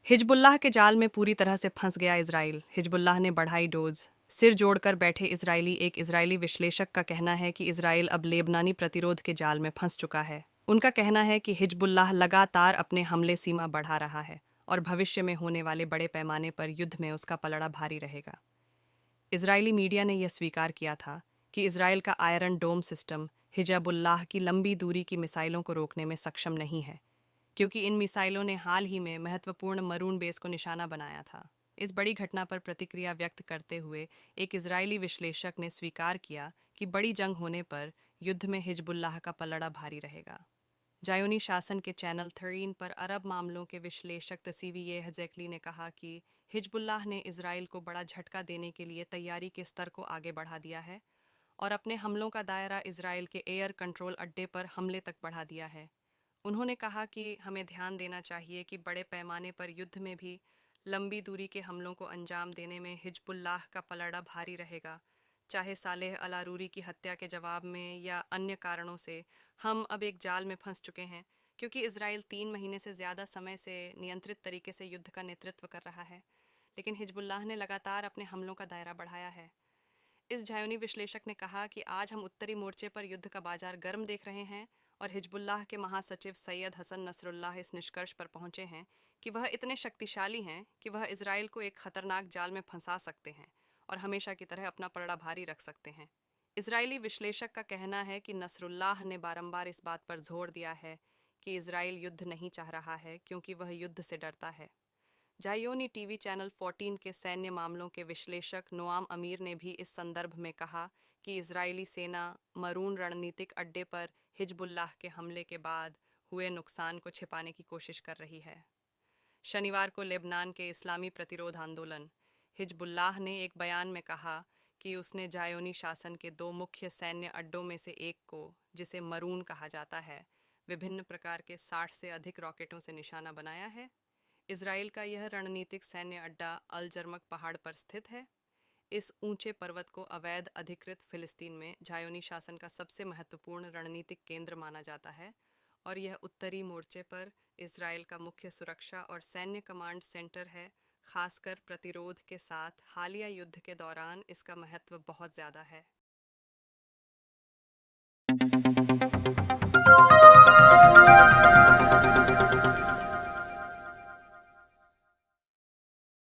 Hezbollah के जाल में पूरी तरह से फंस गया इजराइल। हिजबुल्लाह ने बढ़ाई डोज। सिर जोड़कर बैठे इजरायली। एक इजरायली विश्लेषक का कहना है कि इजराइल अब लेबनानी प्रतिरोध के जाल में फंस चुका है। उनका कहना है कि हिजबुल्लाह लगातार अपने हमले सीमा बढ़ा रहा है और भविष्य में होने वाले बड़े पैमाने पर युद्ध में उसका पलड़ा भारी रहेगा। इजरायली मीडिया ने यह स्वीकार किया था कि इजराइल का आयरन डोम सिस्टम हिजबुल्लाह की लंबी दूरी की मिसाइलों को रोकने में सक्षम नहीं है, क्योंकि इन मिसाइलों ने हाल ही में महत्वपूर्ण मरून बेस को निशाना बनाया था। इस बड़ी घटना पर प्रतिक्रिया व्यक्त करते हुए एक इजरायली विश्लेषक ने स्वीकार किया कि बड़ी जंग होने पर युद्ध में हिजबुल्लाह का पलड़ा भारी रहेगा। जायोनी शासन के चैनल 13 पर अरब मामलों के विश्लेषक तसीविये हजैकली ने कहा कि हिजबुल्लाह ने इजराइल को बड़ा झटका देने के लिए तैयारी के स्तर को आगे बढ़ा दिया है और अपने हमलों का दायरा इजराइल के एयर कंट्रोल अड्डे पर हमले तक बढ़ा दिया है। उन्होंने कहा कि हमें ध्यान देना चाहिए कि बड़े पैमाने पर युद्ध में भी लंबी दूरी के हमलों को अंजाम देने में हिजबुल्लाह का पलड़ा भारी रहेगा, चाहे सालेह अल अरूरी की हत्या के जवाब में या अन्य कारणों से। हम अब एक जाल में फंस चुके हैं, क्योंकि इजराइल 3 महीने से ज़्यादा समय से नियंत्रित तरीके से युद्ध का नेतृत्व कर रहा है, लेकिन हिजबुल्लाह ने लगातार अपने हमलों का दायरा बढ़ाया है। इस जायोनी विश्लेषक ने कहा कि आज हम उत्तरी मोर्चे पर युद्ध का बाजार गर्म देख रहे हैं और हिजबुल्लाह के महासचिव सैयद हसन नसरुल्लाह इस निष्कर्ष पर पहुंचे हैं कि वह इतने शक्तिशाली हैं कि वह इजराइल को एक खतरनाक जाल में फंसा सकते हैं और हमेशा की तरह अपना पलड़ा भारी रख सकते हैं। इजरायली विश्लेषक का कहना है कि नसरुल्लाह ने बारंबार इस बात पर जोर दिया है कि इजराइल युद्ध नहीं चाह रहा है, क्योंकि वह युद्ध से डरता है। जायोनी टीवी चैनल 14 के सैन्य मामलों के विश्लेषक नोआम अमीर ने भी इस संदर्भ में कहा कि इजरायली सेना मरून रणनीतिक अड्डे पर हिजबुल्लाह के हमले के बाद हुए नुकसान को छिपाने की कोशिश कर रही है। शनिवार को लेबनान के इस्लामी प्रतिरोध आंदोलन हिजबुल्लाह ने एक बयान में कहा कि उसने जायोनी शासन के 2 मुख्य सैन्य अड्डों में से एक को, जिसे मरून कहा जाता है, विभिन्न प्रकार के 60 से अधिक रॉकेटों से निशाना बनाया है। इजराइल का यह रणनीतिक सैन्य अड्डा अल जर्मक पहाड़ पर स्थित है। इस ऊंचे पर्वत को अवैध अधिकृत फिलिस्तीन में जायोनी शासन का सबसे महत्वपूर्ण रणनीतिक केंद्र माना जाता है और यह उत्तरी मोर्चे पर इजराइल का मुख्य सुरक्षा और सैन्य कमांड सेंटर है। खासकर प्रतिरोध के साथ हालिया युद्ध के दौरान इसका महत्व बहुत ज़्यादा है।